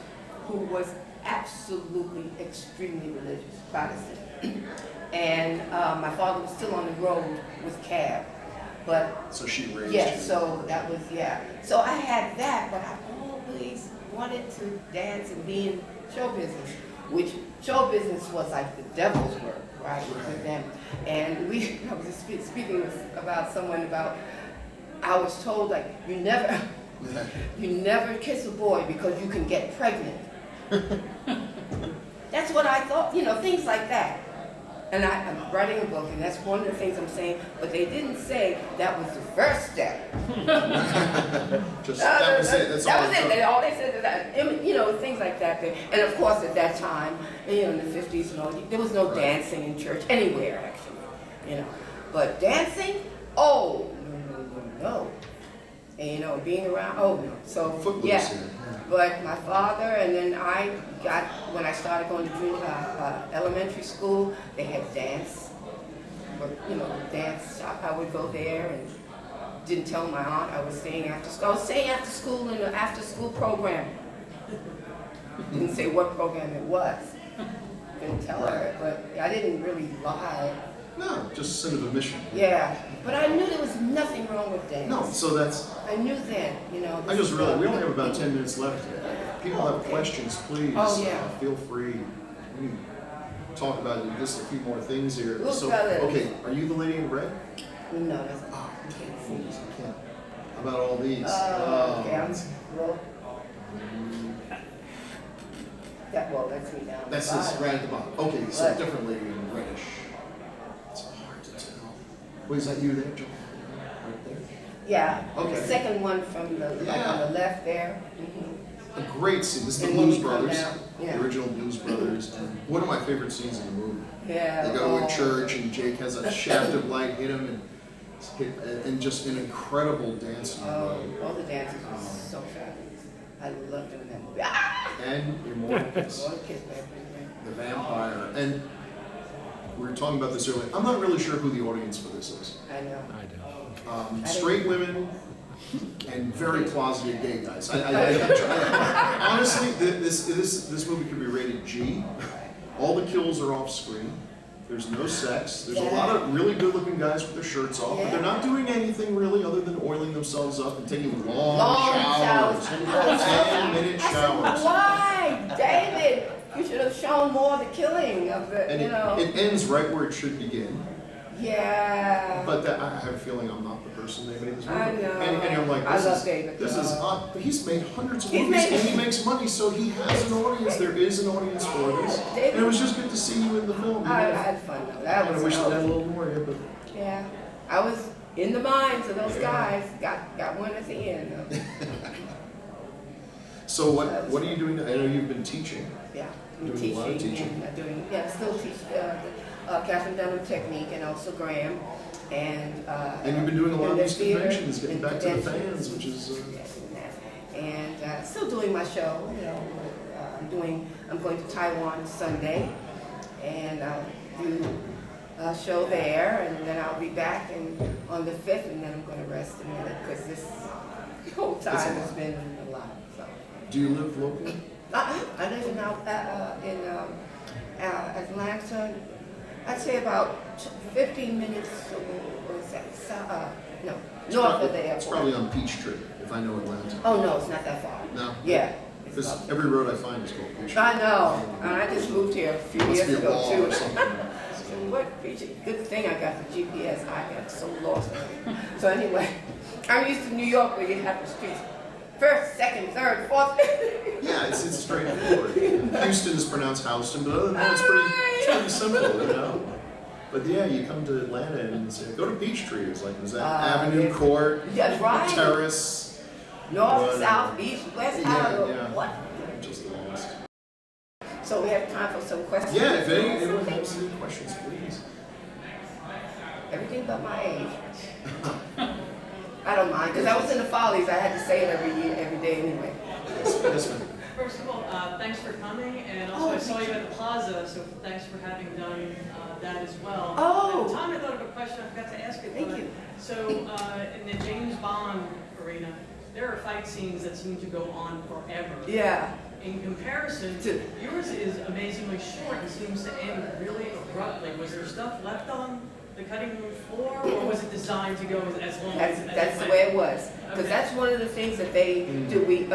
who was absolutely extremely religious, Protestant. And my father was still on the road with cab, but So she raised yeah, you. so that was, yeah. So I had that, but I always wanted to dance and be in show business, which show business was like the devil's work, right, with them. And I was just speaking about someone about, I was told, like, you never kiss a boy because you can get pregnant. That's what I thought, you know, things like that. And I'm writing a book, and that's one of the things I'm saying, but they didn't say that was the first step. Just, that was it. That's That all. was it. All they said is that, you know, things like that. And of course, at that time, you know, in the 50s and all, there was no dancing in church anywhere, actually, you know. But dancing, oh, no. And, you know, being around, oh, no. So, Footloose yeah. here. But my father, and then when I started going to elementary school, they had dance. But, you know, dance, I would go there and didn't tell my aunt I was staying after school. I was staying after school in the after school program. Didn't say what program it was. Didn't tell her, but I didn't really lie. No, just sin of omission. Yeah, but I knew there was nothing wrong with dance. No, so that's. I knew then, you know. I just realized we only have about 10 minutes left. People have questions, please. Oh, yeah. Feel free. We can talk about just a few more things here. We'll So, tell it. okay, are you the lady in red? No, that's Oh, you can't please, see. I can't. How about all these? Okay, well, that's me down. That's the this bottom. right at the bottom. Okay, so Right. different lady in reddish. It's hard to tell. Wait, is that you there, Joe? Right there? Yeah, Okay. the second one from the, like Yeah. on the left there. Mhm. A great scene. This is the And when Blues we come Brothers, down, yeah. the original Blues Brothers, and one of my favorite scenes in the movie. Yeah. They go to oh. a church, and Jake has a shaft of light hit him, and just an incredible dance number. Oh, all the dances were so fabulous. I loved doing that movie. Ah! And Immortal Kiss, Lord, kiss my everything. the vampire. And we were talking about this earlier. I'm not really sure who the audience for this is. I know. Straight women and very closeted gay guys. Honestly, this movie could be rated G. All the kills are off screen. There's no sex. There's a lot of really good-looking guys with their shirts off, but they're not doing anything really other than oiling themselves up and taking long showers. 10-minute showers. Why, David? You should have shown more of the killing of the, And you know. it ends right where it should begin. Yeah. But I have a feeling I'm not the person they made this movie. I know. And I'm like, I this love is, David, this though. is odd. But he's made hundreds of He's movies made- and he makes money, so he has an audience. There is an audience for this. David- And it was just good to see you in the film. I had fun though. That I was wish I had a little more here, but Yeah. I was in the minds of those guys. Got one at the end. Though. so what are you doing now? I know you've been teaching. Yeah. Doing a Teaching. lot of teaching. Still teach Catherine Dunham technique and also Graham. And And you've been doing a lot of and these theater conventions, getting and back to the conventions. fans, which is. Yes, and that. And still doing my show. You know, I'm going to Taiwan Sunday, and I'll do a show there, and then I'll be back on the 5th, and then I'm going to rest a minute because this whole time has been a lot. So. Do you live locally? I live in Atlanta. I'd say about 15 minutes. What is that? North of the airport. It's probably on Peachtree, if I know Atlanta. Oh no, it's not that far. No? Yeah. it's Because about- every road I find is called Peachtree. I know, and I just moved here a few Must years be a ago wall too. or something. preaching. Good thing I got the GPS. I got so lost. So anyway, I'm used to New York where you have the streets. First, second, third, fourth. Yeah, it's straightforward. Houston is pronounced Houston, but other than that, it's pretty simple, you know. But yeah, you come to Atlanta and say, go to Peachtree. It's like, is that Avenue, yeah. Court, That's right. Terrace? North, whatever. south, east, west, Yeah. what? Just lost. So we have time for some questions. Yeah, if anyone has any questions, please. Everything but my age. I don't mind, because I was in the Follies. I had to say it every day anyway. Yes, ma'am. First of all, thanks for coming, and also I saw you at the plaza, so thanks for having done that as well. Oh. At the time I thought of a question, I forgot to ask it. Thank you. So in the James Bond arena, there are fight scenes that seem to go on forever. Yeah. In comparison, yours is amazingly short and seems to end really abruptly. Was there stuff left on the cutting room floor, or was it designed to go as long as That's the way it was. Because that's one of the things that they do. We,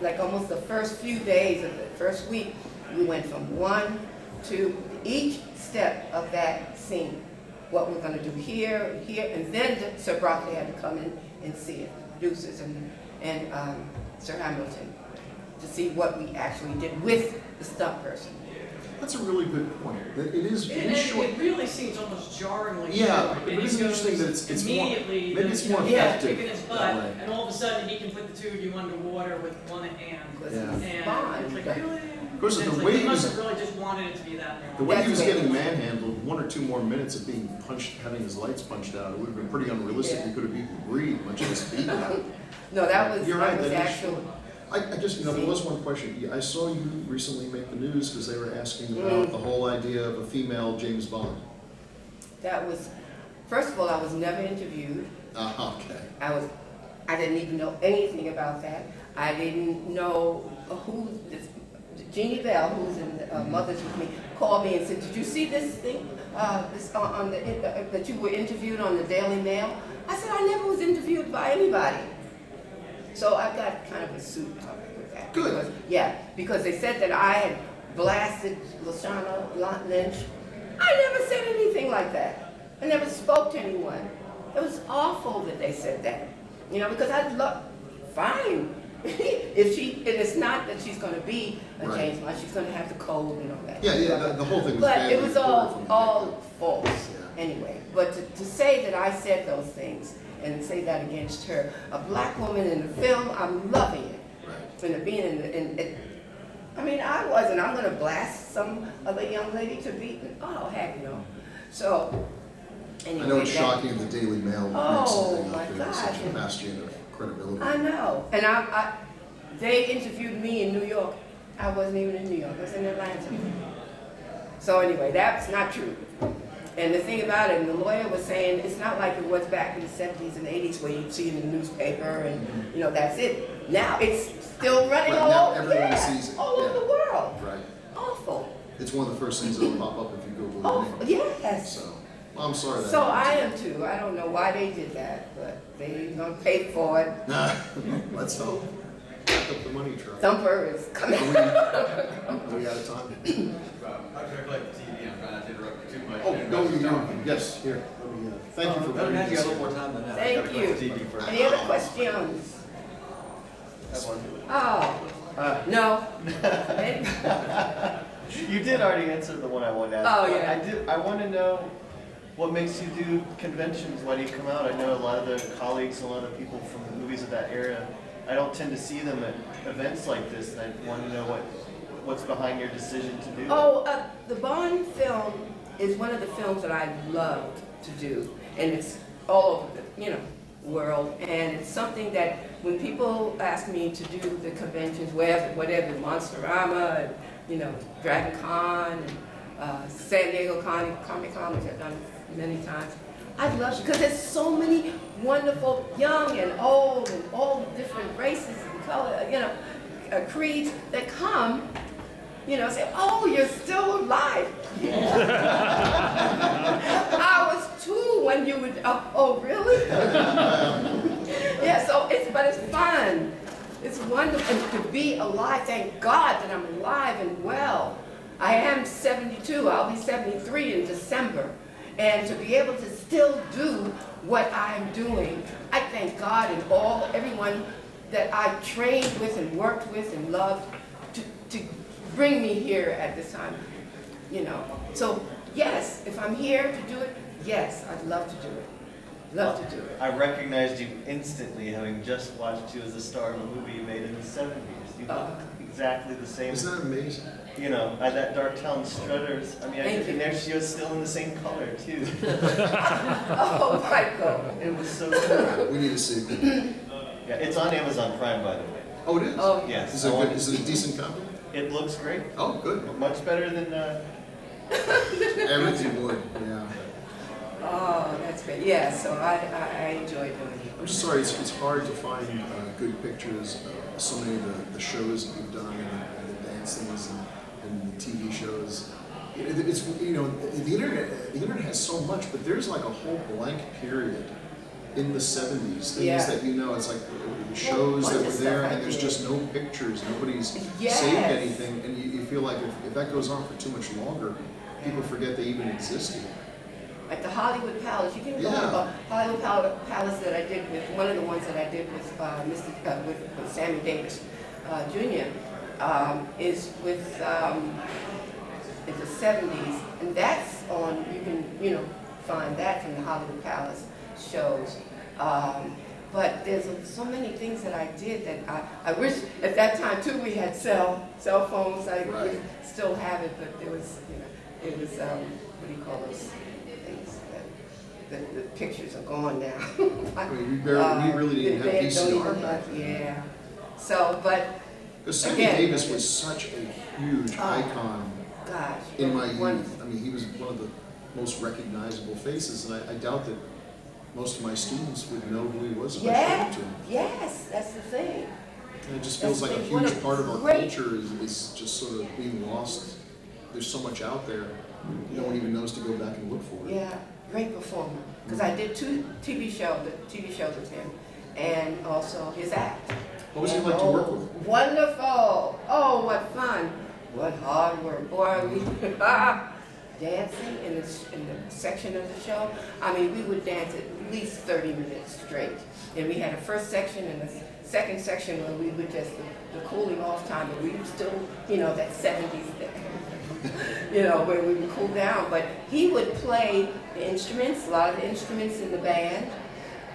like almost the first few days of the first week, we went from one to each step of that scene. What we're going to do here, and then Sir Broccoli had to come in and see it, producers and Sir Hamilton, to see what we actually did with the stunt person. That's a really good point. It is short. It really seems almost jarringly Yeah, short. but And it's he interesting that goes it's more, immediately, maybe it's more yeah, effective kicking his that butt, way. and all of a sudden he can put the two of you underwater with one hand. Yeah. And it's like, really? Of course, And the it's way like, he he must was- have really just wanted it to be that The long. way he was That's getting right. manhandled, 1 or 2 more minutes of being punched, having his lights punched out, it would have been pretty unrealistic. Yeah. He could have even breathed, much less beaten out. No, that was You're right, that was that is actual. short. I just, there was one question. I saw you recently make the news because they were asking about the whole idea of a female James Bond. That was, first of all, I was never interviewed. Okay. I didn't even know anything about that. I didn't know Jeannie Bell, who's in Mothers with Me, called me and said, "Did you see this thing? This on the that you were interviewed on the Daily Mail?" I said, "I never was interviewed by anybody." So I got kind of a suit out with that. Good. Because they said that I had blasted Lashana Lynch. I never said anything like that. I never spoke to anyone. It was awful that they said that. Because I'd love, fine. If and it's not that she's going to be a Right. James Bond, she's going to have the code and all that. Yeah, the whole thing was But badly it was reported from the all get-go. false Yeah. anyway. But to say that I said those things and say that against her, a black woman in the film, I'm loving it. Right. And being I wasn't. I'm going to blast some other young lady to be. Oh, heck no. So, anyway. I know it's that- shocking the Daily Mail would Oh, make something my up there, God. such a bastion of credibility. I know. And they interviewed me in New York. I wasn't even in New York. I was in Atlanta. So anyway, that's not true. And the thing about it, and the lawyer was saying, it's not like it was back in the 70s and 80s where you'd see it in the newspaper and, that's it. Now it's still running Right, all now over, everyone sees it, all over yeah. the world. Right. Awful. It's one of the first things that'll pop up if you Google Oh, your name. yes. So, well, I'm sorry that So I happened am too. I don't know why they did that, but they're going to pay for it. to you. Let's hope. Back up the money truck. Thumper is coming. Are we out of time? I try to play the TV, I'm trying not to interrupt you too much. Oh, no, yes, here. Let me, thank you for Let me bringing have you this a little here. more time than that. I Thank gotta play the you. TV first. Any other questions? Have one. Oh, no. You did already answer the one I wanted to ask. Oh, but yeah. I want to know what makes you do conventions. Why do you come out? I know a lot of the colleagues, a lot of people from the movies of that era. I don't tend to see them at events like this, and I want to know what's behind your decision to do. The Bond film is one of the films that I loved to do, and it's all over the world, and it's something that when people ask me to do the conventions, whatever, Monsterama, Dragon Con, and San Diego Comic Con, which I've done many times, I love it because there's so many wonderful young and old and all different races and color, creeds that come. Say, "Oh, you're still alive." I was 2 when you would. Oh, really? Yeah. So it's fun. It's wonderful and to be alive. Thank God that I'm alive and well. I am 72, I'll be 73 in December. And to be able to still do what I'm doing, I thank God and everyone that I trained with and worked with and loved to bring me here at this time, you know. So yes, if I'm here to do it, yes, I'd love to do it. Love to do it. I recognized you instantly, having just watched you as a star of a movie you made in the 70s. You look exactly the same. Isn't that amazing? You know, at that Darktown Strutters. I mean, Thank you. and there she was still in the same color, too. Oh, Michael. It was so cool. We need to see. Yeah, it's on Amazon Prime, by the way. Oh, it is? Oh, Yes. Is it good? Is it a decent copy? It looks great. Oh, good. Much better than Everything would, yeah. oh, that's great. Yeah, so I enjoy doing it. I'm just sorry, it's hard to find good pictures of so many of the shows that you've done and the dance things and the TV shows. It's, you know, the internet has so much, but there's like a whole blank period in the 70s, things Yeah. that you know, it's like the shows that were there and there's just no pictures, nobody's saved anything, and you feel like if that goes on for too much longer, people forget they even existed. Like the Hollywood Palace, you can go to Yeah. Hollywood Palace that I did with, one of the ones that I did with with Sammy Davis Jr. Is with in the 70s, and that's on, you can, you know, find that from the Hollywood Palace shows. But there's so many things that I did that I wish at that time too we had cell phones. I Right. still have it, but there was, you know, it was what do you call those things? The pictures are gone now. I mean, we really didn't have They don't VCR even back have- then. Yeah. So, but Because Sammy again, Davis was such a huge icon gosh, in my one- youth. I mean, he was one of the most recognizable faces, and I doubt that most of my students would know who he was if I showed Yeah. it to them. Yes, that's the thing. And it just feels That's like a the thing. What huge a part of our great- culture is just sort of being lost. There's so much out there, no one even knows to go back and look for it. Yeah, great performer. Because I did 2 TV shows with him, and also his act. What was he And, like to work oh, with? Wonderful! Oh, what fun! What hard work, boy! We dancing in the section of the show. I mean, we would dance at least 30 minutes straight. And we had a first section and a second section where we would just the cooling off time, but we would still, you know, that 70s thing. You know, where we would cool down. But he would play the instruments, a lot of the instruments in the band,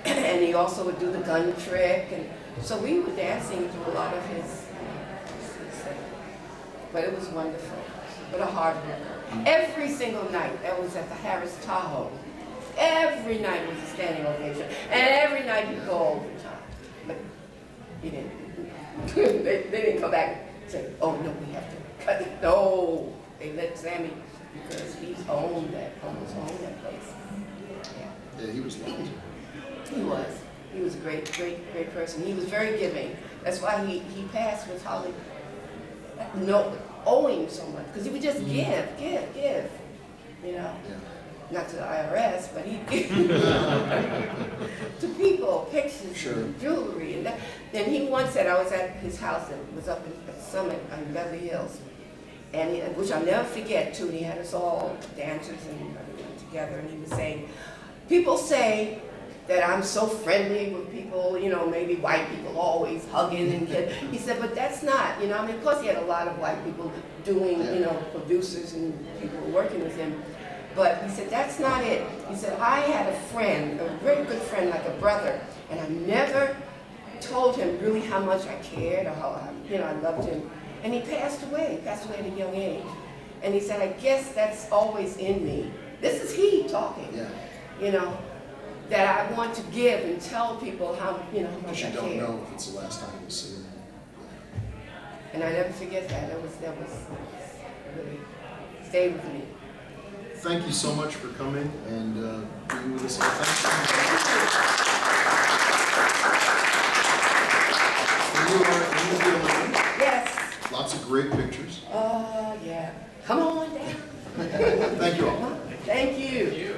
and he also would do the gun trick. And so we were dancing through a lot of his thing. But it was wonderful. What a hard worker. Every single night, that was at the Harris Tahoe. Every night was a standing ovation. And every night he'd go overtime. But he didn't. they didn't come back and say, oh no, we have to cut it. No. They let Sammy, because he's almost owned that place. Yeah. Yeah, he was loved. He was. He was a great person. He was very giving. That's why he passed with Holly, owing so much, because he would just give. You know, Yeah. not to the IRS, but he to people, pictures, Sure. and jewelry, and that. Then he once said, I was at his house that was up at Summit on Beverly Hills, and which I'll never forget too. And he had us all dancers and everyone together, and he was saying, people say that I'm so friendly with people, you know, maybe white people always hugging and he said, but that's not, you know, I mean, of course he had a lot of white people doing, you know, producers and people working with him, but he said, that's not it. He said, I had a friend, a very good friend, like a brother, and I never told him really how much I cared or how, you know, I loved him, and he passed away at a young age, and he said, I guess that's always in me. This is he talking, Yeah. you know, that I want to give and tell people how, you know, how Because much you I don't care. know if it's the last time you see him. And I never forget that. That was really stayed with me. Thank you so much for coming and being with us. Thanks. Yes. Lots of great pictures. Yeah. Come on down. Thank you all. Thank you.